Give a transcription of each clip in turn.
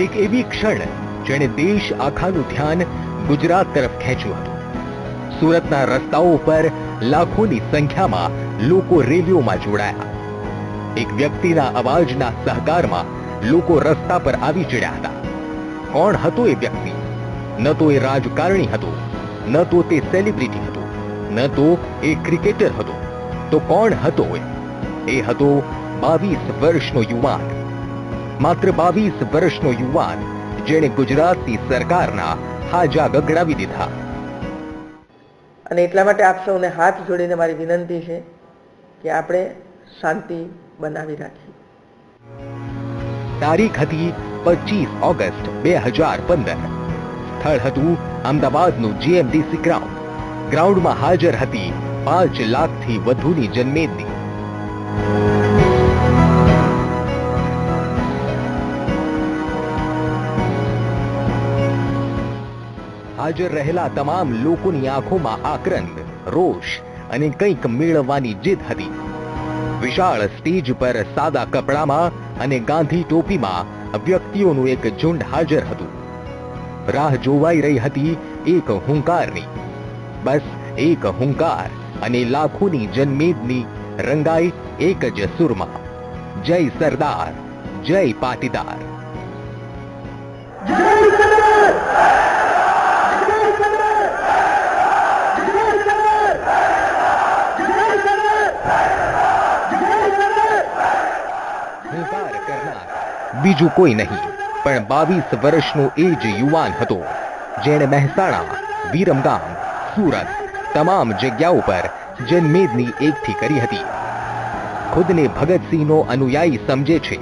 એક એવી ક્ષણ જેણે દેશ આખાનું ધ્યાન ગુજરાત તરફ ખેંચ્યું હતું. સુરતના રસ્તાઓ પર લાખોની સંખ્યામાં લોકો રેલીઓમાં જોડાયા. એક વ્યક્તિના અવાજના સહકારમાં લોકો રસ્તા પર આવી ચડ્યા હતા. કોણ હતો એ વ્યક્તિ? ન તો એ રાજકારણી હતો, ન તો તે સેલિબ્રિટી હતો, ન તો એ ક્રિકેટર હતો. તો કોણ હતો એ હતો 22 વર્ષનો યુવાન. માત્ર 22 વર્ષનો યુવાન જેણે ગુજરાતની સરકારના હાજા ગગડાવી દીધા. અને એટલા માટે આપ સૌને હાથ જોડીને મારી વિનંતી છે કે આપણે શાંતિ બનાવી રાખીએ. તારીખ હતી 25 ઓગસ્ટ 2015. સ્થળ હતું અમદાવાદનું જીએમડીસી ગ્રાઉન્ડ. ગ્રાઉન્ડમાં હાજર હતી 5 લાખથી વધુની જનમેદની. હાજર રહેલા તમામ લોકોની આંખોમાં આક્રંદ, રોષ અને કંઈક મેળવવાની જીદ હતી. વિશાળ સ્ટેજ પર સાદા કપડામાં અને ગાંધી ટોપીમાં વ્યક્તિઓનું એક ઝુંડ હાજર હતું. રાહ જોવાઈ રહી હતી એક હુંકારની. બસ એક હુંકાર અને લાખોની જનમેદની રંગાઈ એક જ સુરમાં. જય સરદાર, જય પાટીદાર. હુંકાર કરનાર બીજું કોઈ નહીં પણ 22 વર્ષનો એ જ યુવાન હતો જેણે મહેસાણા, વિરમગામ, સુરત તમામ જગ્યાઓ પર જનમેદની એકઠી કરી હતી. ખુદને ભગતસિંહનો અનુયાયી સમજે છે,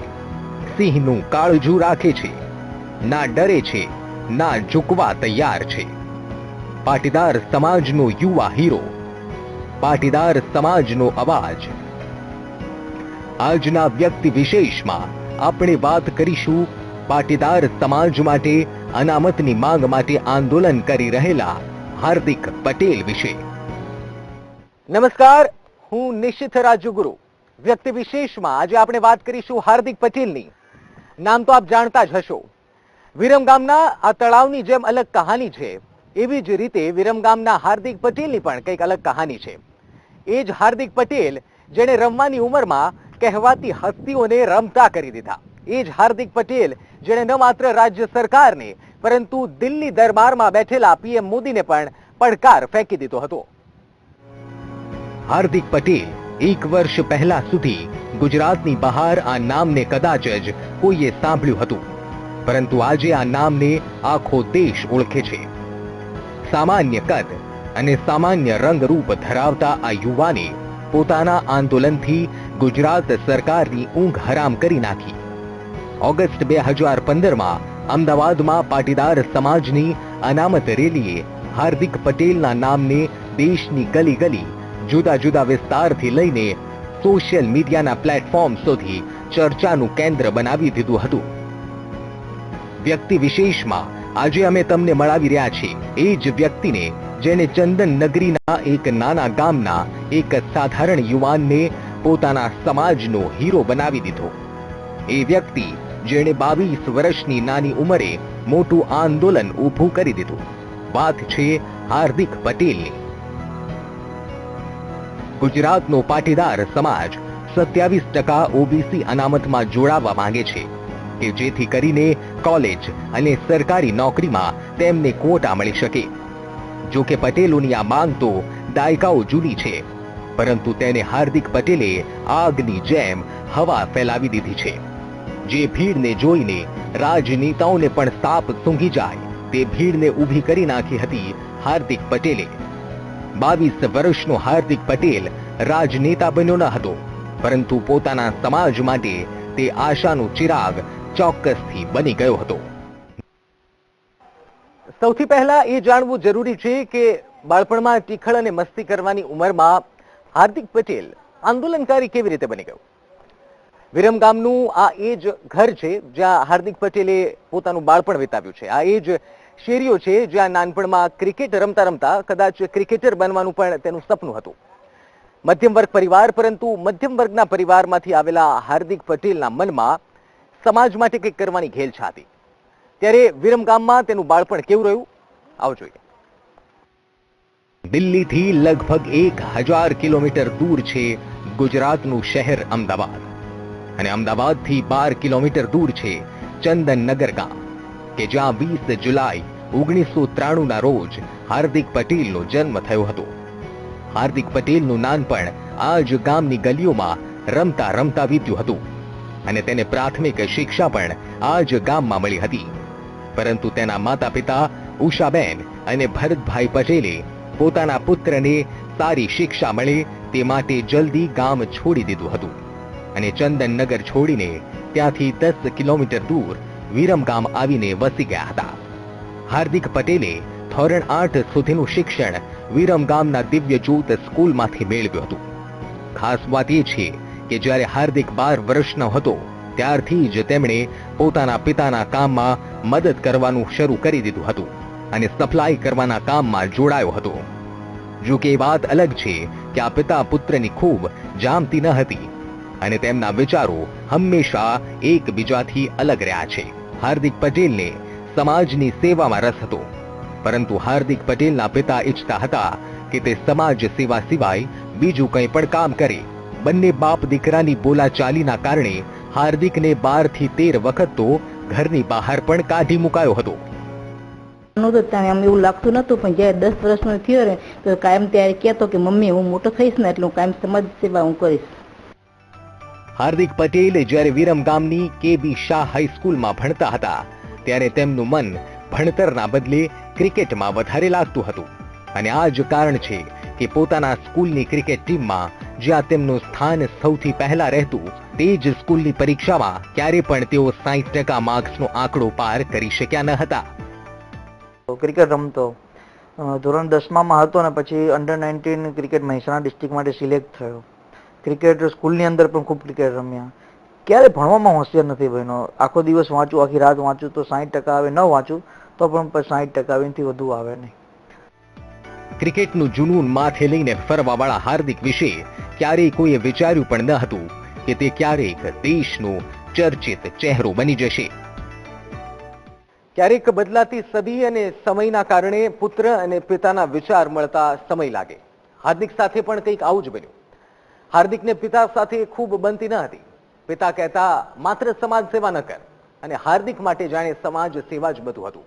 સિંહનું કાળજું રાખે છે, ના ડરે છે, ના ઝૂકવા તૈયાર છે. પાટીદાર સમાજનો યુવા હીરો, પાટીદાર સમાજનો અવાજ. આજના વ્યક્તિ વિશેષમાં આપણે વાત કરીશું પાટીદાર સમાજ માટે અનામતની માંગ માટે આંદોલન કરી રહેલા હાર્દિક પટેલ વિશે. નમસ્કાર, હું નિશિથ રાજુગુરુ. વ્યક્તિ વિશેષમાં આજે આપણે વાત કરીશું હાર્દિક પટેલની. નામ તો આપ જાણતા જ હશો. વિરમગામના આ તળાવની જેમ અલગ કહાની છે, એવી જ રીતે વિરમગામના હાર્દિક પટેલની પણ કંઈક અલગ કહાની છે. એ જ હાર્દિક પટેલ જેણે રમવાની ઉંમરમાં કહેવાતી હસ્તીઓને રમતા કરી દીધા. એ જ હાર્દિક પટેલ જેણે ન માત્ર રાજ્ય સરકારને પરંતુ દિલ્હી દરબારમાં બેઠેલા પીએમ મોદીને પણ પડકાર ફેંકી દીધો હતો. હાર્દિક પટેલ 1 વર્ષ પહેલા સુધી ગુજરાતની બહાર આ નામને કદાચ જ કોઈએ સાંભળ્યું હતું, પરંતુ આજે આ નામને આખો દેશ ઓળખે છે. સામાન્ય કદ અને સામાન્ય રંગરૂપ ધરાવતા આ યુવાને પોતાના આંદોલનથી ગુજરાત સરકારની ઊંઘ હરામ કરી નાખી. ઓગસ્ટ 2015માં અમદાવાદમાં પાટીદાર સમાજની અનામત રેલીએ હાર્દિક પટેલના નામને દેશની ગલી ગલી, જુદા જુદા વિસ્તારથી લઈને સોશિયલ મીડિયાના પ્લેટફોર્મ સુધી ચર્ચાનું કેન્દ્ર બનાવી દીધું હતું. વ્યક્તિ વિશેષમાં આજે અમે તમને મળાવી રહ્યા છીએ એ જ વ્યક્તિને જેણે ચંદન નગરીના એક નાના ગામના એક સાધારણ યુવાનને પોતાના સમાજનો હીરો બનાવી દીધો. એ વ્યક્તિ જેણે 22 વર્ષની નાની ઉંમરે મોટું આંદોલન ઊભું કરી દીધું. વાત છે હાર્દિક પટેલની. ગુજરાતનો પાટીદાર સમાજ 27% ઓબીસી અનામતમાં જોડાવા માંગે છે કે જેથી કરીને કોલેજ અને સરકારી નોકરીમાં તેમને ક્વોટા મળી શકે. જો કે પટેલોની આ માંગ તો દાયકાઓ જૂની છે, પરંતુ તેને હાર્દિક પટેલે આગની જેમ હવા ફેલાવી દીધી છે. જે ભીડને જોઈને રાજનેતાઓને પણ સાપ સૂંઘી જાય તે ભીડને ઊભી કરી નાખી હતી હાર્દિક પટેલે. 22 વર્ષનો હાર્દિક પટેલ રાજનેતા બન્યો ન હતો, પરંતુ પોતાના સમાજ માટે તે આશાનો ચિરાગ ચોક્કસથી બની ગયો હતો. સૌથી પહેલા એ જાણવું જરૂરી છે કે બાળપણમાં ટીખળ અને મસ્તી કરવાની ઉંમરમાં હાર્દિક પટેલ આંદોલનકારી કેવી રીતે બની ગયો. વિરમગામનું આ એ જ ઘર છે જ્યાં હાર્દિક પટેલે પોતાનું બાળપણ વિતાવ્યું છે. આ એ જ શેરીઓ છે જ્યાં નાનપણમાં ક્રિકેટ રમતા રમતા કદાચ ક્રિકેટર બનવાનું પણ તેનું સપનું હતું. મધ્યમ વર્ગ પરિવાર, પરંતુ મધ્યમ વર્ગના પરિવારમાંથી આવેલા હાર્દિક પટેલના મનમાં સમાજ માટે કંઈક કરવાની ઘેલછા હતી. ત્યારે વિરમગામમાં તેનું બાળપણ કેવું રહ્યું, આવો જોઈએ. દિલ્હીથી લગભગ 1000 કિલોમીટર દૂર છે ગુજરાતનું શહેર અમદાવાદ, અને અમદાવાદથી 12 કિલોમીટર દૂર છે ચંદનનગર ગામ, કે જ્યાં 20 જુલાઈ 1993 ના રોજ હાર્દિક પટેલનો જન્મ થયો હતો. હાર્દિક પટેલનું નાનપણ આ જ ગામની ગલીઓમાં રમતા રમતા વીત્યું હતું, અને તેને પ્રાથમિક શિક્ષા પણ આ જ ગામમાં મળી હતી. પરંતુ તેના માતા પિતા ઉષાબેન અને ભરતભાઈ પટેલે પોતાના પુત્રને સારી શિક્ષા મળે તે માટે જલ્દી ગામ છોડી દીધું હતું, અને ચંદનનગર છોડીને ત્યાંથી 10 કિલોમીટર દૂર વિરમગામ આવીને વસી ગયા હતા. હાર્દિક પટેલે ધોરણ 8 સુધીનું શિક્ષણ વિરમગામના દિવ્યજ્યોત સ્કૂલમાંથી મેળવ્યું હતું. ખાસ વાત એ છે કે જ્યારે હાર્દિક 12 વર્ષનો હતો ત્યારથી જ તેમણે પોતાના પિતાના કામમાં મદદ કરવાનું શરૂ કરી દીધું હતું, અને સપ્લાય કરવાના કામમાં જોડાયો હતો. જો કે વાત અલગ છે કે આ પિતા પુત્રની ખૂબ જામતી ન હતી, અને તેમના વિચારો હંમેશા એકબીજાથી અલગ રહ્યા છે. હાર્દિક પટેલને સમાજની સેવામાં રસ હતો, પરંતુ હાર્દિક પટેલના પિતા ઈચ્છતા હતા કે તે સમાજ સેવા સિવાય બીજું કંઈ પણ કામ કરે. બંને બાપ દીકરાની બોલાચાલીના કારણે હાર્દિકને 12 થી 13 વખત તો ઘરની બહાર પણ કાઢી મુકાયો હતો. એવું લાગતું નતું, પણ જયારે 10 વર્ષનો થયો ને તો કાયમ ત્યારે કહેતો કે મમ્મી હું મોટો થઈશ ને એટલે હું કાયમ સમાજ સેવા હું કરીશ. હાર્દિક પટેલ જ્યારે વિરમગામની KB શાહ હાઈસ્કૂલમાં ભણતા હતા ત્યારે તેમનું મન ભણતરના બદલે ક્રિકેટમાં વધારે લાગતું હતું, અને આ જ કારણ છે કે પોતાના સ્કૂલની ક્રિકેટ ટીમમાં જ્યાં તેમનું સ્થાન સૌથી પહેલા રહેતું તે જ સ્કૂલની પરીક્ષામાં ક્યારે પણ તેઓ 60% માર્ક્સનો આંકડો પાર કરી શક્યા ન હતા. ક્રિકેટ રમતો, ધોરણ 10માં હતો ને પછી અંડર-19 ક્રિકેટ મહેસાણા ડિસ્ટ્રિક્ટ માટે સિલેક્ટ થયો. ક્રિકેટ સ્કૂલની અંદર પણ ખૂબ ક્રિકેટ રમ્યા. ક્યારે ભણવામાં હોશિયાર નથી બન્યો. આખો દિવસ વાંચું, આખી રાત વાંચું તો 60% આવે, ન વાંચું તો પણ 60% આવે, એનાથી વધુ આવે નહીં. ક્રિકેટનું જુનૂન માથે લઈને ફરવાવાળા હાર્દિક વિશે ક્યારેય કોઈએ વિચાર્યું પણ ન હતું કે તે ક્યારેક દેશનો ચર્ચિત ચહેરો બની જશે. ક્યારેક બદલાતી સદી અને સમયના કારણે પુત્ર અને પિતાના વિચાર મળતા સમય લાગે. હાર્દિક સાથે પણ કંઈક આવું જ બન્યું. હાર્દિકને પિતા સાથે ખૂબ બનતી ન હતી. પિતા કહેતા માત્ર સમાજ સેવા ન કર, અને હાર્દિક માટે જાણે સમાજ સેવા જ બધું હતું.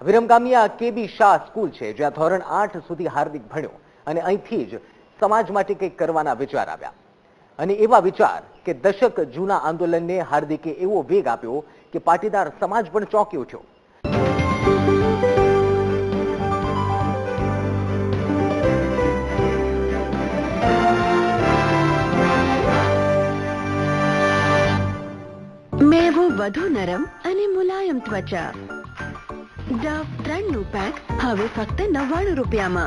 વિરમગામની આ KB શાહ સ્કૂલ છે જ્યાં ધોરણ 8 સુધી હાર્દિક ભણ્યો, અને અહીંથી જ સમાજ માટે કંઈક કરવાના વિચાર આવ્યા. અને એવા વિચાર કે દશક જૂના આંદોલનને હાર્દિકે એવો વેગ આપ્યો કે પાટીદાર સમાજ પણ ચોંકી ઉઠ્યો. મેવો વધુ નરમ અને મુલાયમ ત્વચા. ડવ 3નું પેક હવે ફક્ત 99 રૂપિયામાં.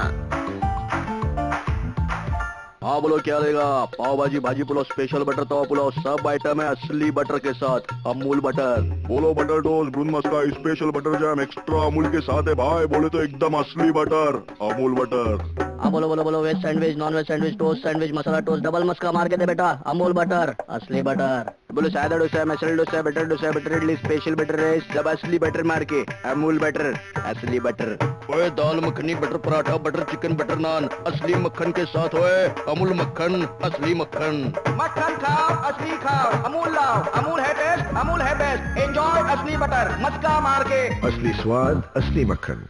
हाँ बोलो क्या लेगा? पाव भाजी, भाजी पुलाव, स्पेशल बटर तवा पुलाव, सब आइटम है असली बटर के साथ, अमूल बटर. बोलो butter toast, brun maska, special butter jam, extra Amul के साथ है भाई. बोले तो एकदम असली बटर, अमूल बटर. हाँ बोलो बोलो बोलो, veg sandwich, non veg sandwich, toast sandwich, masala toast, double maska मार के दे बेटा, अमूल बटर, असली बटर. बोलो सादा dosa, masala dosa, butter idli, special butter rice, सब असली बटर मार के, अमूल बटर, असली बटर. ओए dal makhani, butter paratha, butter chicken, butter naan, असली मक्खन के साथ होए, अमूल मक्खन, असली मक्खन. मक्खन खाओ, असली खाओ, अमूल लाओ, अमूल है टेस्ट, अमूल है बेस्ट. एंजॉय असली बटर, मस्का मार के. असली स्वाद, असली मक्खन.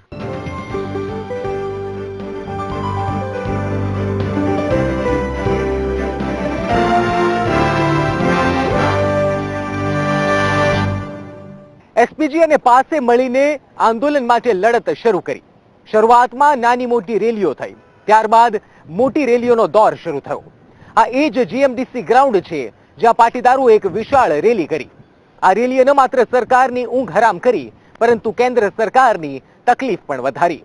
એસપીજી અને પાસે મળીને આંદોલન માટે લડત શરૂ કરી. શરૂઆતમાં નાની મોટી રેલીઓ થઈ, ત્યારબાદ મોટી રેલીઓનો દોર શરૂ થયો. આ એ જ GMDC ગ્રાઉન્ડ છે જ્યાં પાટીદારો એક વિશાળ રેલી કરી. આ રેલીએ ન માત્ર સરકારની ઊંઘ હરામ કરી, પરંતુ કેન્દ્ર સરકારની તકલીફ પણ વધારી.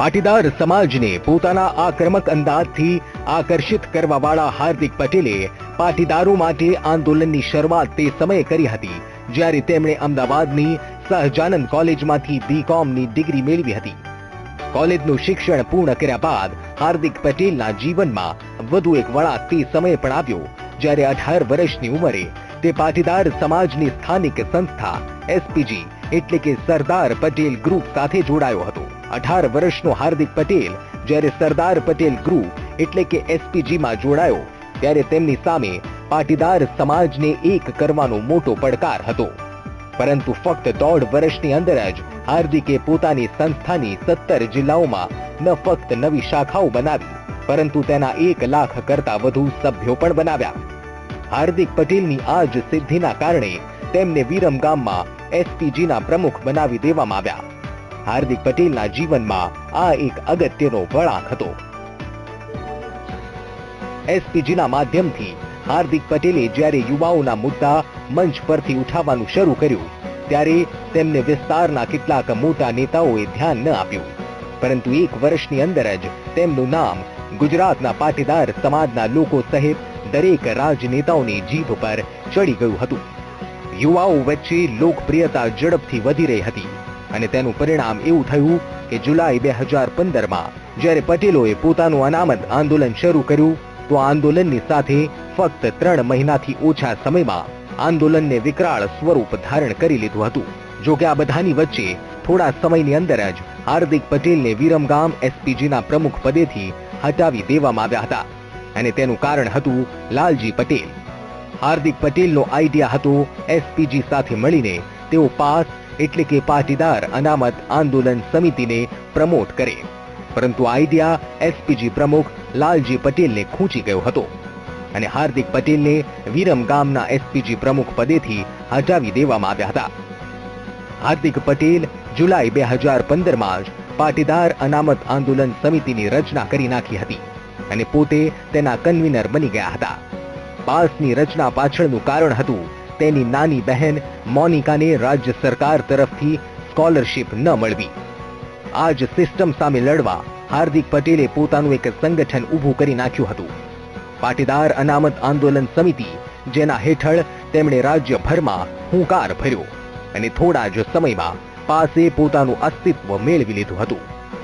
પાટીદાર સમાજને પોતાના આક્રમક અંદાજથી આકર્ષિત કરવાવાળા હાર્દિક પટેલે પાટીદારો માટે આંદોલનની શરૂઆત તે સમયે કરી હતી જ્યારે તેમણે અમદાવાદની સહજાનંદ કોલેજમાંથી BComની ડિગ્રી મેળવી હતી. કોલેજનું શિક્ષણ પૂર્ણ કર્યા બાદ હાર્દિક પટેલના જીવનમાં વધુ એક વળાંક તે સમયે પણ આવ્યો જ્યારે 18 વર્ષની ઉંમરે તે પાટીદાર સમાજની સ્થાનિક સંસ્થા SPG એટલે કે સરદાર પટેલ ગ્રુપ સાથે જોડાયો હતો. 18 વર્ષનો હાર્દિક પટેલ જ્યારે સરદાર પટેલ ગ્રુપ એટલે કે SPGમાં જોડાયો ત્યારે તેમની સામે પાટીદાર સમાજને એક કરવાનો મોટો પડકાર હતો. પરંતુ ફક્ત 1.5 વર્ષની અંદર જ હાર્દિકે પોતાની સંસ્થાની 17 જિલ્લાઓમાં ન ફક્ત નવી શાખાઓ બનાવી પરંતુ તેના 1 લાખ કરતા વધુ સભ્યો પણ બનાવ્યા. હાર્દિક પટેલની આ જ સિદ્ધિના કારણે તેમને વિરમગામમાં SPGના પ્રમુખ બનાવી દેવામાં આવ્યા. હાર્દિક પટેલના જીવનમાં આ એક અગત્યનો વળાંક હતો. SPGના માધ્યમથી હાર્દિક પટેલે જ્યારે યુવાઓના મુદ્દા મંચ પરથી ઉઠાવવાનું શરૂ કર્યું ત્યારે તેમને વિસ્તારના કેટલાક મોટા નેતાઓએ ધ્યાન ન આપ્યું, પરંતુ 1 વર્ષની અંદર જ તેમનું નામ ગુજરાતના પાટીદાર સમાજના લોકો સહિત દરેક રાજનેતાઓની જીભ પર ચડી ગયું હતું. યુવાઓ વચ્ચે લોકપ્રિયતા ઝડપથી વધી રહી હતી અને તેનું પરિણામ એવું થયું કે જુલાઈ 2015માં જ્યારે પટેલોએ પોતાનું અનામત આંદોલન શરૂ કર્યું તો આંદોલનની સાથે ફક્ત 3 મહિનાથી ઓછા સમયમાં આંદોલનને વિકરાળ સ્વરૂપ ધારણ કરી લીધું હતું. જો કે આ બધાની વચ્ચે થોડા સમયની અંદર જ હાર્દિક પટેલને વિરમગામ SPGના પ્રમુખ પદેથી હટાવી દેવામાં આવ્યા હતા અને તેનું કારણ હતું લાલજી પટેલ. હાર્દિક પટેલનો આઈડિયા હતો SPG સાથે મળીને તેઓ પાસ એટલે કે પાટીદાર અનામત આંદોલન સમિતિને પ્રમોટ કરે, પરંતુ આઈડિયા SPG પ્રમુખ લાલજી પટેલને ખૂંચી ગયો હતો અને હાર્દિક પટેલને વિરમગામના SPG પ્રમુખ પદેથી હટાવી દેવામાં આવ્યા હતા. હાર્દિક પટેલ જુલાઈ 2015માં જ પાટીદાર અનામત આંદોલન સમિતિની રચના કરી નાખી હતી અને પોતે તેના કન્વીનર બની ગયા હતા. પાસની રચના પાછળનું કારણ હતું તેની નાની બહેન મોનિકાને રાજ્ય સરકાર તરફથી સ્કોલરશિપ ન મળવી. આ જ સિસ્ટમ સામે લડવા હાર્દિક પટેલે પોતાનું એક સંગઠન ઊભું કરી નાખ્યું હતું, પાટીદાર અનામત આંદોલન સમિતિ, જેના હેઠળ તેમણે રાજ્યભરમાં હુંકાર ભર્યો અને થોડા જ સમયમાં પાસે પોતાનું અસ્તિત્વ મેળવી લીધું હતું.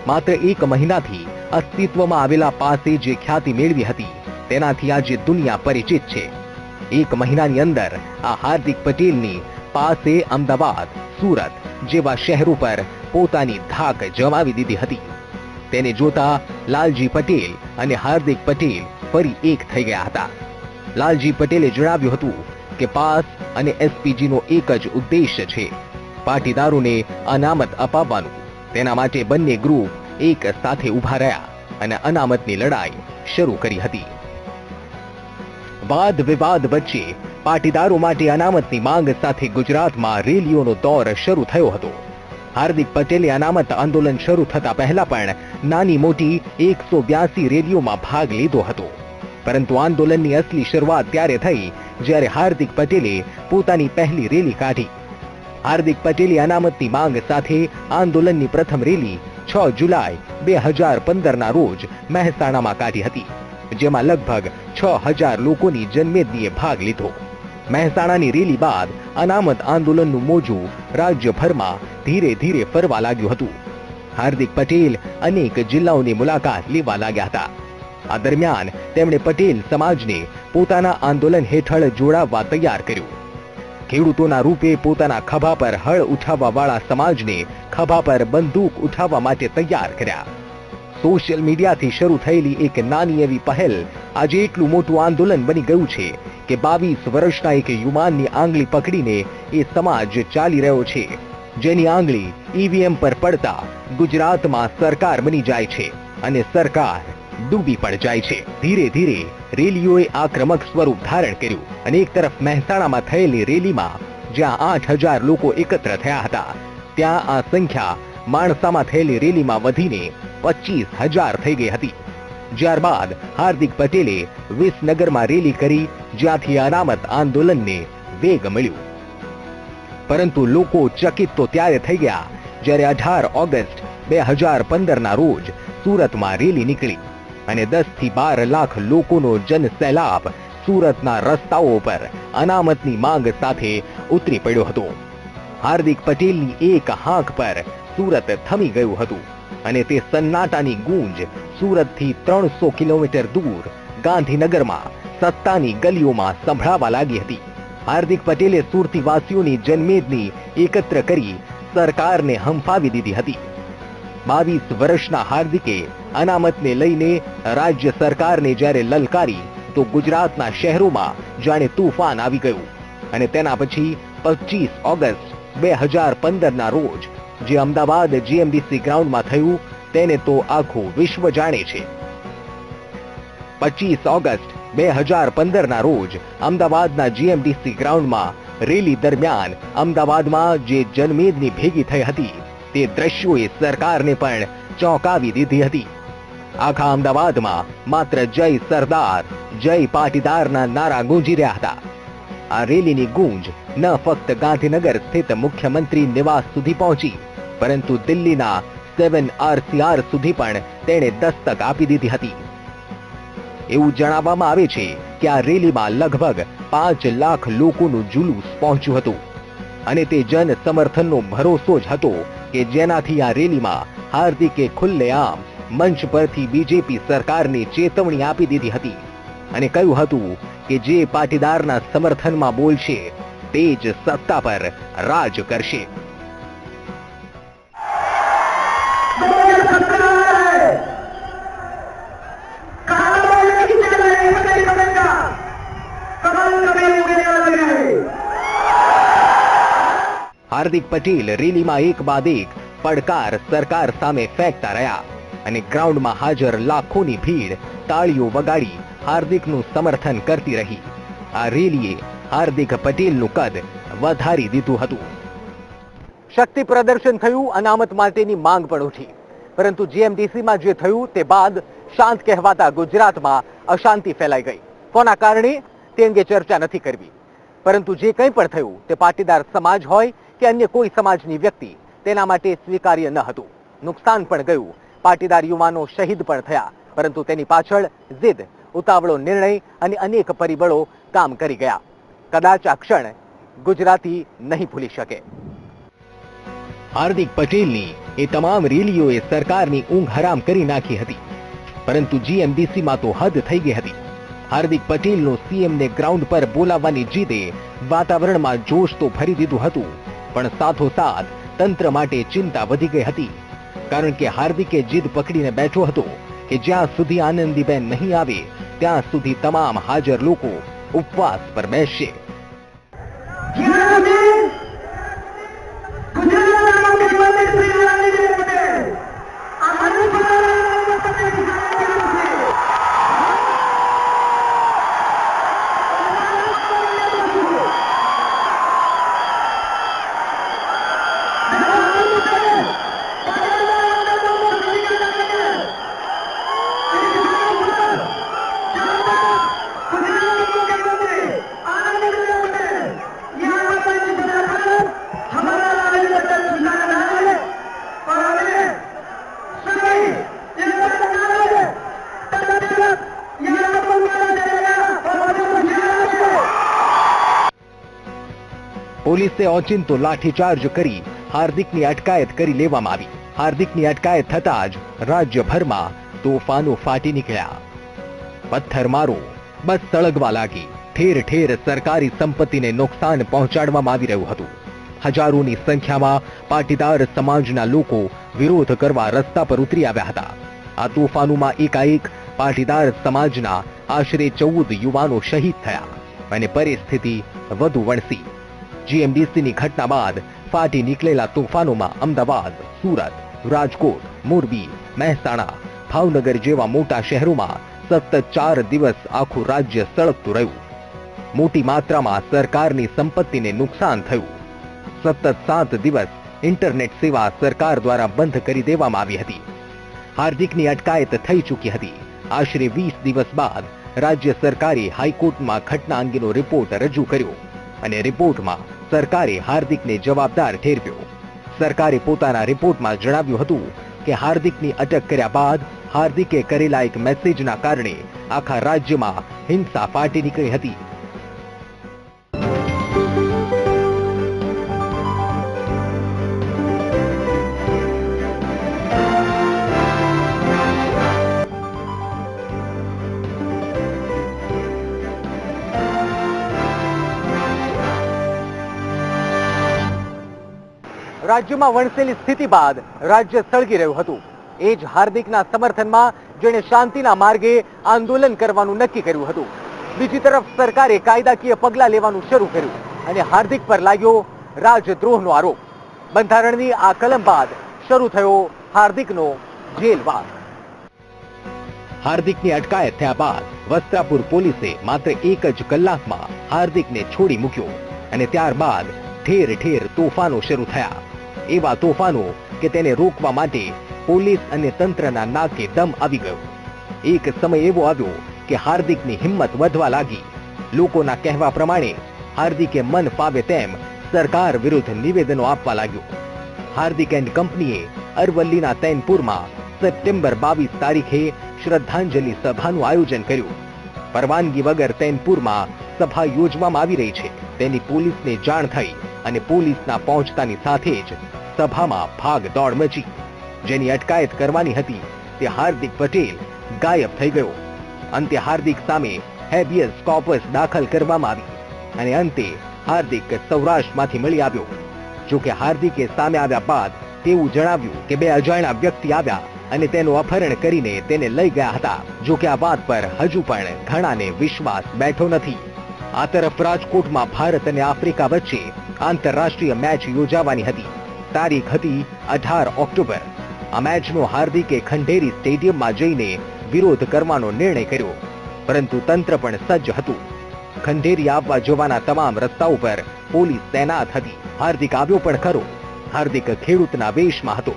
માત્ર 1 મહિનાથી અસ્તિત્વમાં આવેલા પાસે જે ખ્યાતિ મેળવી હતી તેનાથી આજે દુનિયા પરિચિત છે. 1 મહિનાની અંદર આ હાર્દિક પટેલની પાસે અમદાવાદ, સુરત જેવા શહેરો પર પોતાની ધાક જમાવી દીધી હતી. તેને જોતા લાલજી પટેલ અને હાર્દિક પટેલ ફરી એક થઈ ગયા હતા. લાલજી પટેલે જણાવ્યું હતું કે પાસ અને SPGનો એક જ ઉદ્દેશ્ય છે, પાટીદારોને અનામત અપાવવાનું. તેના માટે બંને ગ્રુપ એક સાથે ઊભા રહ્યા અને અનામતની લડાઈ શરૂ કરી હતી. વાદ વિવાદ વચ્ચે પાટીદારો માટે અનામતની માંગ સાથે ગુજરાતમાં રેલીઓનો દોર શરૂ થયો હતો. હાર્દિક પટેલે અનામત આંદોલન શરૂ થતા પહેલા પણ નાની મોટી 182 રેલીઓમાં ભાગ લીધો હતો, પરંતુ આંદોલનની અસલી શરૂઆત ત્યારે થઈ જ્યારે હાર્દિક પટેલે પોતાની પહેલી રેલી કાઢી. હાર્દિક પટેલે અનામતની માંગ સાથે આંદોલનની પ્રથમ રેલી 6 જુલાઈ 2015ના રોજ મહેસાણામાં કાઢી હતી, જેમાં લગભગ 6000 લોકોની જનમેદનીએ ભાગ લીધો. મહેસાણાની રેલી બાદ અનામત આંદોલનનું મોજું રાજ્યભરમાં ધીરે ધીરે ફરવા લાગ્યું હતું. હાર્દિક પટેલ અનેક જિલ્લાઓની મુલાકાત લેવા લાગ્યા હતા. આ દરમિયાન તેમણે પટેલ સમાજને પોતાના આંદોલન હેઠળ જોડાવવા તૈયાર કર્યું. ખેડૂતોના રૂપે પોતાના ખભા પર હળ ઉઠાવવા વાળા સમાજને ખભા પર બંદૂક ઉઠાવવા માટે તૈયાર કર્યા. સોશિયલ મીડિયાથી શરૂ થયેલી એક નાની એવી પહેલ આજે એટલું મોટું આંદોલન બની ગયું છે કે 22 વર્ષના એક યુવાનની આંગળી પકડીને એ સમાજ ચાલી રહ્યો છે, જેની આંગળી EVM પર પડતા ગુજરાતમાં સરકાર બની જાય છે અને સરકાર ડૂબી પણ જાય છે. ધીરે ધીરે રેલીઓએ આક્રમક સ્વરૂપ ધારણ કર્યું અને એક તરફ મહેસાણામાં થયેલી રેલીમાં જ્યાં 8000 લોકો એકત્ર થયા હતા, ત્યાં આ સંખ્યા માણસામાં થયેલી રેલીમાં વધીને 25000 થઈ ગઈ હતી. ત્યારબાદ હાર્દિક પટેલે વિસનગરમાં રેલી કરી, જ્યાંથી અનામત આંદોલનને વેગ મળ્યો. પરંતુ લોકો ચકિત તો ત્યારે થઈ ગયા જ્યારે 18 ઓગસ્ટ 2015ના રોજ સુરતમાં રેલી નીકળી અને 10 થી 12 લાખ લોકોનો જનસેલાબ સુરતના રસ્તાઓ પર અનામતની માંગ સાથે ઉતરી પડ્યો હતો. હાર્દિક પટેલની એક હાંક પર સુરત થમી ગયું હતું અને તે સન્નાટાની ગૂંજ સુરતથી 300 કિલોમીટર દૂર ગાંધીનગરમાં સત્તાની ગલીઓમાં સંભળાવા લાગી હતી. હાર્દિક પટેલે સુરતીવાસીઓની જનમેદની એકત્ર કરી સરકારને હંફાવી દીધી હતી. 22 વર્ષના હાર્દિકે અનામતને લઈને રાજ્ય સરકારને જ્યારે લલકારી તો ગુજરાતના શહેરોમાં જાણે તૂફાન આવી ગયું અને તેના પછી 25 ઓગસ્ટ 2015ના રોજ જે અમદાવાદ જીએમડીસી ગ્રાઉન્ડમાં થયું તેને તો આખું વિશ્વ જાણે છે. 25 ઓગસ્ટ 2015ના રોજ અમદાવાદના જીએમડીસી ગ્રાઉન્ડમાં રેલી દરમિયાન અમદાવાદમાં જે જનમેદની ભેગી થઈ હતી તે દ્રશ્યોએ સરકારને પણ ચોંકાવી દીધી હતી. આખા અમદાવાદમાં માત્ર જય સરદાર, જય પાટીદારના નારા ગુંજી રહ્યા હતા. આ રેલીની ગૂંજ ન ફક્ત ગાંધીનગર સ્થિત મુખ્યમંત્રી નિવાસ સુધી પહોંચી, પરંતુ દિલ્હીના 7RCR સુધી પણ તેણે દસ્તક આપી દીધી હતી. એવું જણાવવામાં આવે છે કે આ રેલીમાં લગભગ 5 લાખ લોકોનું જુલુસ પહોંચ્યું હતું અને તે જન સમર્થનનો ભરોસો જ હતો કે જેનાથી આ રેલીમાં હાર્દિકે ખુલ્લેઆમ મંચ પરથી બીજેપી સરકારની ચેતવણી આપી દીધી હતી અને કહ્યું હતું કે જે પાટીદારના સમર્થનમાં બોલશે તે જ સત્તા પર રાજ કરશે. હાર્દિક પટેલ રેલીમાં એક બાદ એક પડકાર સરકાર સામે ફેંકતા રહ્યા અને ગ્રાઉન્ડમાં હાજર લાખોની ભીડ તાળીઓ વગાડી હાર્દિકનું સમર્થન કરતી રહી. આ રેલીએ હાર્દિક પટેલનું કદ વધારી દીધું હતું. શક્તિ પ્રદર્શન થયું, અનામત માટેની માંગ પણ ઉઠી, પરંતુ જીએમડીસીમાં જે થયું તે બાદ શાંત કહેવાતા ગુજરાતમાં અશાંતિ ફેલાઈ ગઈ. કોના કારણે તે અંગે ચર્ચા નથી કરવી, પરંતુ જે કંઈ પણ થયું તે પાટીદાર સમાજ હોય કે અન્ય કોઈ સમાજની વ્યક્તિ તેના માટે સ્વીકાર્ય ન હતું. નુકસાન પણ ગયું, પાટીદાર યુવાનો શહીદ પણ થયા, પરંતુ તેની પાછળ જીદ, ઉતાવળો નિર્ણય અને અનેક પરિબળો કામ કરી ગયા. કદાચ આ ક્ષણ ગુજરાતી નહીં ભૂલી શકે. હાર્દિક પટેલની એ તમામ રેલીઓએ સરકારની ઊંઘ હરામ કરી નાખી હતી, પરંતુ જીએમડીસીમાં તો હદ થઈ ગઈ હતી. હાર્દિક પટેલનો સીએમને ગ્રાઉન્ડ પર બોલાવવાની જીદે વાતાવરણમાં જોશ તો ભરી દીધું હતું, પણ સાથોસાથ તંત્ર માટે ચિંતા વધી ગઈ હતી. કારણ કે હાર્દિકે જીદ પકડીને બેઠો હતો કે જ્યાં સુધી આનંદીબેન નહીં આવે ત્યાં સુધી તમામ હાજર લોકો ઉપવાસ પર બેસશે. પોલીસે ઓચિંતો લાઠીચાર્જ કરી હાર્દિકની અટકાયત કરી લેવામાં આવી. હાર્દિકની અટકાયત થતાં જ રાજ્યભરમાં તોફાનો ફાટી નીકળ્યા. પથ્થરમારો બસ સળગવા લાગી. ઠેર ઠેર સરકારી સંપત્તિને નુકસાન પહોંચાડવામાં આવી રહ્યું હતું. હજારોની સંખ્યામાં પાટીદાર સમાજના લોકો વિરોધ કરવા રસ્તા પર ઉતરી આવ્યા હતા. આ તોફાનોમાં એકાએક પાટીદાર સમાજના આશરે 14 યુવાનો શહીદ થયા અને પરિસ્થિતિ વધુ વણસી. જીએમડીસીની ઘટના બાદ ફાટી નીકળેલા તોફાનોમાં અમદાવાદ, સુરત, રાજકોટ, મોરબી, મહેસાણા, ભાવનગર જેવા મોટા શહેરોમાં સતત 4 દિવસ આખું રાજ્ય સળગતું રહ્યું. મોટી માત્રામાં સરકારની સંપત્તિને નુકસાન થયું. સતત 7 દિવસ ઇન્ટરનેટ સેવા સરકાર દ્વારા બંધ કરી દેવામાં આવી હતી. હાર્દિકની અટકાયત થઈ ચૂકી હતી. આશરે 20 દિવસ બાદ રાજ્ય સરકારે હાઈકોર્ટમાં ઘટના અંગેનો રિપોર્ટ રજૂ કર્યો અને રિપોર્ટમાં સરકારે હાર્દિકને જવાબદાર ઠેરવ્યો. સરકારે પોતાના રિપોર્ટમાં જણાવ્યું હતું કે હાર્દિકની અટક કર્યા બાદ હાર્દિકે કરેલા એક મેસેજના કારણે આખા રાજ્યમાં હિંસા ફાટી નીકળી હતી. રાજ્યમાં વણસેલી સ્થિતિ બાદ રાજ્ય સળગી રહ્યું હતું. એ જ હાર્દિકના સમર્થનમાં જેણે શાંતિના માર્ગે આંદોલન કરવાનું નક્કી કર્યું હતું. બીજી તરફ સરકારે કાયદાકીય પગલાં લેવાનું શરૂ કર્યું અને હાર્દિક પર લાગ્યો રાજદ્રોહનો આરોપ. બંધારણની આ કલમ બાદ શરૂ થયો હાર્દિકનો જેલવાસ. હાર્દિકની અટકાયત થયા બાદ વસ્ત્રાપુર પોલીસે માત્ર 1 જ કલાકમાં હાર્દિકને છોડી મૂક્યો અને ત્યારબાદ ઠેર ઠેર તોફાનો શરૂ થયા. એવા તોફાનો કે તેને રોકવા માટે પોલીસ અને તંત્રના નાકે દમ આવી ગયો. એક સમય એવો આવ્યો કે હાર્દિકની હિંમત વધવા લાગી. લોકોના કહેવા પ્રમાણે હાર્દિકે મન ફાવે તેમ સરકાર વિરુદ્ધ નિવેદનો આપવા લાગ્યો. હાર્દિક એન્ડ કંપનીએ અરવલ્લીના તૈનપુરમાં સપ્ટેમ્બર 22 તારીખે શ્રદ્ધાંજલિ સભાનું આયોજન કર્યું. પરવાનગી વગર તૈનપુરમાં સભા યોજવામાં આવી રહી છે તેની પોલીસને જાણ થઈ અને પોલીસના પહોંચતાની સાથે જ સભામાં ભાગ દોડ મચી. જેની અટકાયત કરવાની હતી તે હાર્દિક પટેલ ગાયબ થઈ ગયો. અંતે હાર્દિક સામે હેબિયસ કોર્પસ દાખલ કરવામાં આવી અને અંતે હાર્દિક સૌરાષ્ટ્રમાંથી મળી આવ્યો. જોકે હાર્દિકે સામે આવ્યા બાદ તેવું જણાવ્યું કે 2 અજાણ્યા વ્યક્તિ આવ્યા અને તેનું અપહરણ કરીને તેને લઈ ગયા હતા. જોકે આ વાત પર હજુ પણ ઘણાને વિશ્વાસ બેઠો નથી. આ તરફ રાજકોટમાં ભારત અને આફ્રિકા વચ્ચે આંતરરાષ્ટ્રીય મેચ યોજાવાની હતી. તારીખ હતી 18 ઓક્ટોબર. આ મેચનો હાર્દિકે ખંડેરી સ્ટેડિયમમાં જઈને વિરોધ કરવાનો નિર્ણય કર્યો, પરંતુ તંત્ર પણ સજ્જ હતું. ખંડેરી આવવા જવાના તમામ રસ્તાઓ પર પોલીસ તૈનાત હતી. હાર્દિક આવ્યો પણ ખરો. હાર્દિક ખેડૂતના વેશમાં હતો,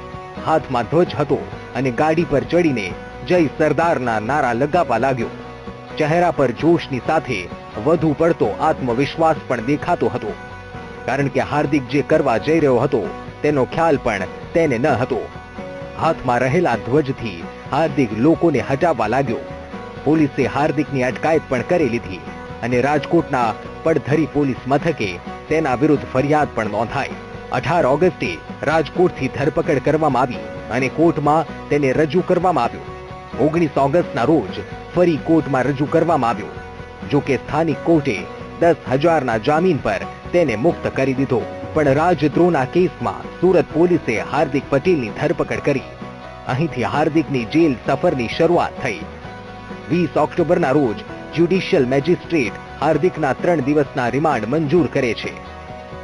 હાથમાં ધ્વજ હતો અને ગાડી પર ચડીને જય સરદારના નારા લગાવવા લાગ્યો. ચહેરા પર જોશની સાથે વધુ પડતો આત્મવિશ્વાસ પણ દેખાતો હતો, કારણ કે હાર્દિક જે કરવા જઈ રહ્યો હતો તેનો ખ્યાલ પણ તેને ન હતો. હાથમાં રહેલા ધ્વજથી હાર્દિક લોકોને હટાવવા લાગ્યો. પોલીસે હાર્દિકની અટકાયત પણ કરી લીધી અને રાજકોટના પડધરી પોલીસ મથકે તેના વિરુદ્ધ ફરિયાદ પણ નોંધાઈ. 18 ઓગસ્ટે રાજકોટથી ધરપકડ કરવામાં આવી અને કોર્ટમાં તેને રજૂ કરવામાં આવ્યો. 19 ઓગસ્ટના રોજ ફરી કોર્ટમાં રજૂ કરવામાં આવ્યો. જોકે સ્થાનિક કોર્ટે 10,000ના જામીન પર તેને મુક્ત કરી દીધો. પણ રાજદ્રોહના કેસમાં સુરત પોલીસે હાર્દિક પટેલની ધરપકડ કરી. અહીંથી હાર્દિકની જેલ સફરની શરૂઆત થઈ. 20 ઓક્ટોબરના રોજ જ્યુડિશિયલ મેજિસ્ટ્રેટ હાર્દિકના 3 દિવસના રિમાન્ડ મંજૂર કરે છે.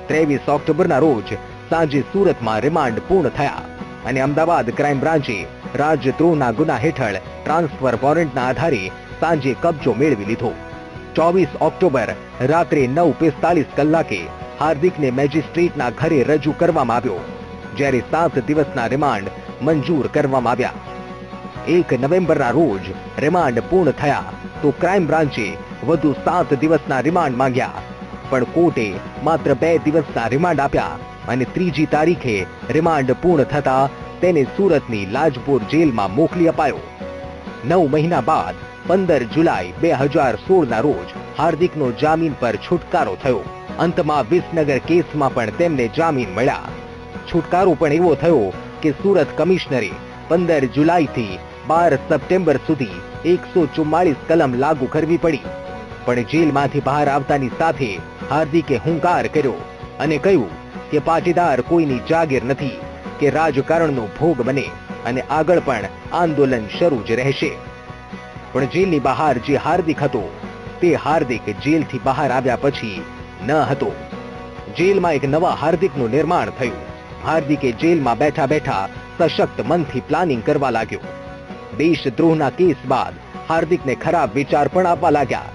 23 ઓક્ટોબરના રોજ સાંજે સુરતમાં રિમાન્ડ પૂર્ણ થયા અને અમદાવાદ ક્રાઇમ બ્રાન્ચે રાજદ્રોહના ગુના હેઠળ ટ્રાન્સફર વોરંટના આધારે સાંજે કબજો મેળવી લીધો. 24 ઓક્ટોબર રાત્રે 9:45 કલાકે હાર્દિકને મેજિસ્ટ્રેટના ઘરે રજૂ કરવામાં આવ્યો, જ્યારે 7 દિવસના રિમાન્ડ મંજૂર કરવામાં આવ્યા. 1 નવેમ્બરના રોજ રિમાન્ડ પૂર્ણ થયા તો ક્રાઇમ બ્રાન્ચે વધુ 7 દિવસના રિમાન્ડ માંગ્યા, પણ કોર્ટે માત્ર 2 દિવસના રિમાન્ડ આપ્યા અને 3જી તારીખે રિમાન્ડ પૂર્ણ થતા તેને સુરતની લાજપોર જેલમાં મોકલી અપાયો. 9 મહિના બાદ 15 જુલાઈ 2016ના રોજ હાર્દિકનો જામીન પર છુટકારો થયો. અંતમાં વિસનગર કેસમાં પણ તેમને જામીન મળ્યા. છુટકારો પણ એવો થયો કે સુરત કમિશનરે 15 જુલાઈથી 12 સપ્ટેમ્બર સુધી 144 કલમ લાગુ કરવી પડી. પણ જેલમાંથી બહાર આવતાની સાથે હાર્દિકે હુંકાર કર્યો અને કહ્યું કે પાટીદાર કોઈની જાગીર નથી કે રાજકારણનો ભોગ બને અને આગળ પણ આંદોલન શરૂ જ રહેશે. પણ જેલની બહાર જે હાર્દિક હતો તે હાર્દિક જેલથી બહાર આવ્યા પછી ન હતો. જેલમાં એક નવા હાર્દિકનું નિર્માણ થયું. હાર્દિકે જેલમાં બેઠા બેઠા સશક્ત મનથી પ્લાનિંગ કરવા લાગ્યો. દેશદ્રોહના કેસ બાદ હાર્દિકને ખરાબ વિચાર પણ આવવા લાગ્યા.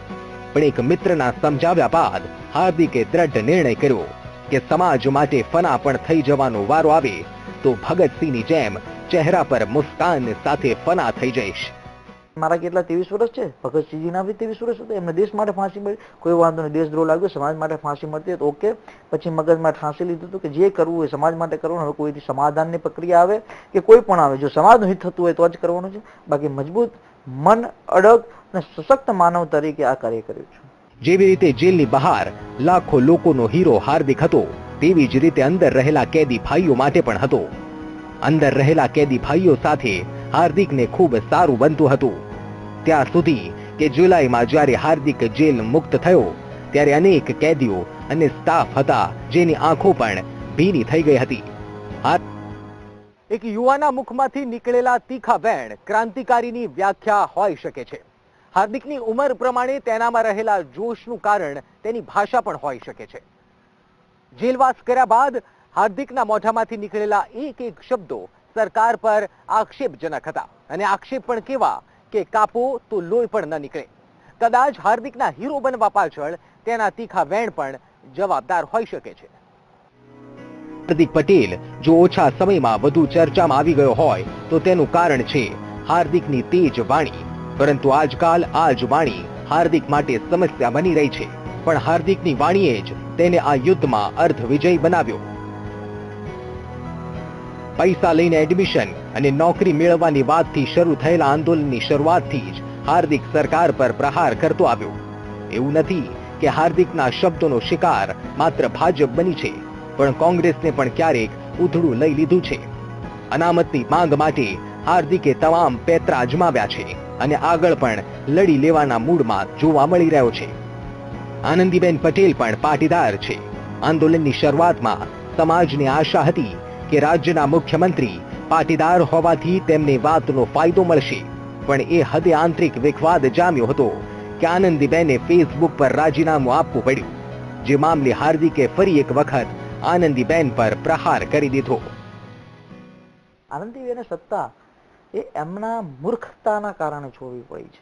પણ એક મિત્રના સમજાવ્યા બાદ હાર્દિકે દ્રઢ નિર્ણય કર્યો કે સમાજ માટે ફના પણ થઈ જવાનો વારો આવે તો ભગતસિંહની જેમ ચહેરા પર મુસ્કાન સાથે ફના થઈ જઈશ. મારા કેટલા 23 વર્ષ છે, ભગતસિંહજીના બી 23 વર્ષ હતા. એમને દેશ માટે ફાંસી મળી, કોઈ વાંધો નહીં, દેશદ્રોહ લાગ્યો, સમાજ માટે ફાંસી મળતી તો ઓકે. પછી મગજમાં ઠાંસી લીધું હતું કે જે કરવું હોય સમાજ માટે કરવાનું. હવે કોઈ સમાધાનની પ્રક્રિયા આવે કે કોઈ પણ આવે, જો સમાજનું હિત થતું હોય તો જ કરવાનું છે. બાકી મજબૂત મન, અડગ અને સશક્ત માનવ તરીકે આ કાર્ય કર્યું છે. જેવી રીતે જેલની બહાર લાખો લોકોનો હીરો હાર્દિક હતો, તેવી જ રીતે અંદર રહેલા કેદી ભાઈઓ માટે પણ હતો. અંદર રહેલા કેદી ભાઈઓ સાથે હાર્દિકને ખૂબ સારું બનતું હતું, ત્યાં સુધી કે જુલાઈમાં જ્યારે હાર્દિક જેલ મુક્ત થયો ત્યારે અનેક કેદીઓ અને સ્ટાફ હતા જેની આંખો પણ ભીની થઈ ગઈ હતી. એક યુવાના મુખમાંથી નીકળેલા તીખા વેણ ક્રાંતિકારીની વ્યાખ્યા હોઈ શકે છે. હાર્દિકની ઉંમર પ્રમાણે તેનામાં રહેલા જોશનું કારણ તેની ભાષા પણ હોઈ શકે છે. જેલવાસ કર્યા બાદ હાર્દિકના મોઢામાંથી નીકળેલા એક એક શબ્દો સરકાર પર આક્ષેપજનક હતા, અને આક્ષેપ પણ કેવા કે કાપો તો લોહી પણ ન નીકળે. કદાચ હાર્દિકના હીરો બનવા પાછળ તેના તીખા વેણ પણ જવાબદાર હોઈ શકે છે. હાર્દિક પટેલ જો ઓછા સમયમાં વધુ ચર્ચામાં આવી ગયો હોય તો તેનું કારણ છે હાર્દિકની તેજ વાણી. પરંતુ આજકાલ આ જ વાણી હાર્દિક માટે સમસ્યા બની રહી છે. પણ હાર્દિકની વાણીએ જ તેને આ યુદ્ધમાં અર્ધ વિજય બનાવ્યો. પૈસા લઈને એડમિશન અને નોકરી મેળવવાની વાતથી શરૂ થયેલા આંદોલનની શરૂઆતથી જ હાર્દિક સરકાર પર પ્રહાર કરતો આવ્યો. એવું નથી કે હાર્દિકના શબ્દોનો શિકાર માત્ર ભાજપ બની છે, પણ કોંગ્રેસને પણ ક્યારેક ઉધડું લઈ લીધું છે. અનામતની માંગ માટે હાર્દિકે તમામ પેંતરા અજમાવ્યા છે અને આગળ પણ લડી લેવાના મૂડમાં જોવા મળી રહ્યો છે. આનંદીબેન પટેલ પણ પાટીદાર છે. આંદોલનની શરૂઆતમાં સમાજને આશા હતી કે રાજ્યના મુખ્યમંત્રી પાટીદાર હોવાથી તેમને વાતનો ફાયદો મળશે, પણ એ હદે આંતરિક વિખવાદ જામ્યો હતો કે આનંદીબેને ફેસબુક પર રાજીનામું આપવું પડ્યું, જે મામલે હાર્દિકે ફરી એક વખત આનંદીબેન પર પ્રહાર કરી દીધો. આનંદીબેને સત્તા એ એમના મૂર્ખતાના કારણે છોડવી પડી છે.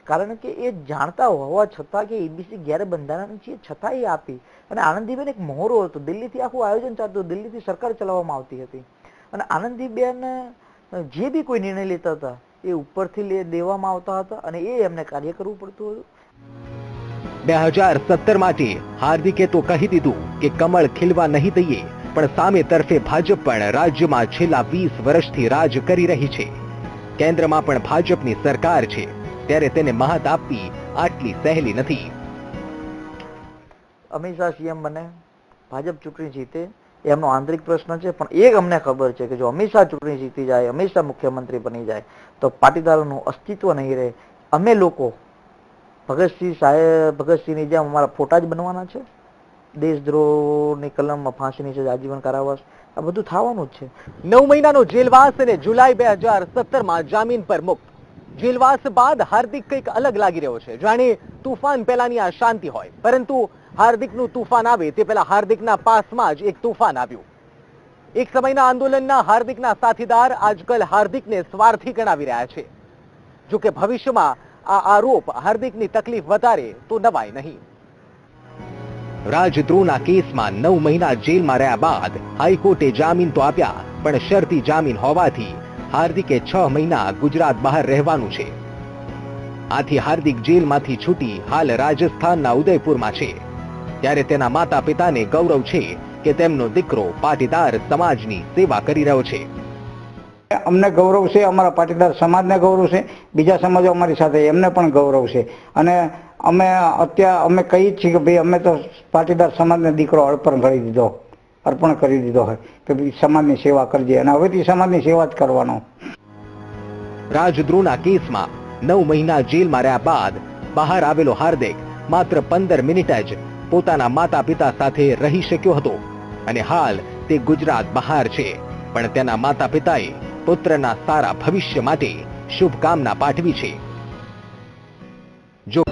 કારણ કે એ જાણતા હોવા છતાં કે એબીસી ગેરબંધારણ છે છતાં એ આપી. અને આનંદીબેન એક મોહરો હતો, દિલ્હીથી આખું આયોજન ચાલતું, દિલ્હીથી સરકાર ચલાવવામાં આવતી હતી. અને આનંદીબેન જે બી કોઈ નિર્ણય લેતા હતા એ ઉપરથી દેવામાં આવતા હતા અને એ એમને કાર્ય કરવું પડતું હતું. 2017 માટે હાર્દિકે તો કહી દીધું કે કમળ ખીલવા નહીં દઈએ, પણ સામે તરફે ભાજપ પણ રાજ્યમાં છેલ્લા 20 વર્ષથી રાજ કરી રહી છે. કેન્દ્રમાં પણ ભાજપની સરકાર છે, ત્યારે તેને મહત આપવી આટલી સહેલી નથી. અમિત શાહ સીએમ બને, ભાજપ ચૂંટણી જીતે, એમનો આંતરિક પ્રશ્ન છે. પણ એક અમને ખબર છે કે જો અમિત શાહ ચૂંટણી જીતી જાય, અમિત શાહ મુખ્યમંત્રી બની જાય તો પાટીદારોનું અસ્તિત્વ નહીં રહે. અમે લોકો ભગતસિંહની જેમ અમારા ફોટા જ બનવાના છે. દેશદ્રોહની કલમમાં ફાંસીની સજા, આજીવન કારાવાસ, આ બધું થવાનું જ છે. 9 મહિનાનો જેલવાસ અને જુલાઈ 2017માં જામીન પર મુક્ત. જેલવાસ બાદ હાર્દિક કંઈક અલગ લાગી રહ્યો છે, જાણે તુફાન પહેલાની આ શાંતિ હોય, પરંતુ હાર્દિકનું તુફાન આવે તે પહેલા હાર્દિકના પાસમાં જ એક તુફાન આવ્યું. એક સમયના આંદોલનના હાર્દિકના સાથીદાર આજકાલ હાર્દિકને સ્વાર્થી ગણાવી રહ્યા છે. જો કે ભવિષ્યમાં આ આરોપ હાર્દિકની તકલીફ વધારે તો નવાય નહીં. રાજદ્રોહના કેસમાં 9 મહિના જેલમાં રહ્યા બાદ હાઈકોર્ટે જામીન તો આપ્યા, પણ શરતી જામીન હોવાથી હાર્દિકે 6 મહિના ગુજરાત બહાર રહેવાનું છે. આથી હાર્દિક જેલમાંથી છૂટી હાલ રાજસ્થાનના ઉદયપુરમાં છે. ત્યારે તેના માતા પિતાને ગૌરવ છે કે તેમનો દીકરો પાટીદાર સમાજની સેવા કરી રહ્યો છે. અમને ગૌરવ છે, અમારા પાટીદાર સમાજને ગૌરવ છે, બીજા સમાજો અમારી સાથે એમને પણ ગૌરવ છે. અને અમે કહીએ છીએ કે ભાઈ અમે તો પાટીદાર સમાજને દીકરો અર્પણ કરી દીધો હોય કે ભાઈ સમાજની સેવા કરજે, અને હવેથી સમાજની સેવા જ કરવાનો. રાજદ્રોહના કેસમાં 9 મહિના જેલમાં રહ્યા બાદ બહાર આવેલો હાર્દિક માત્ર 15 મિનિટ જ પોતાના માતા પિતા સાથે રહી શક્યો હતો, અને હાલ તે ગુજરાત બહાર છે. પણ તેના માતા પિતાએ પુત્રના સારા ભવિષ્ય માટે શુભકામના પાઠવી છે. જો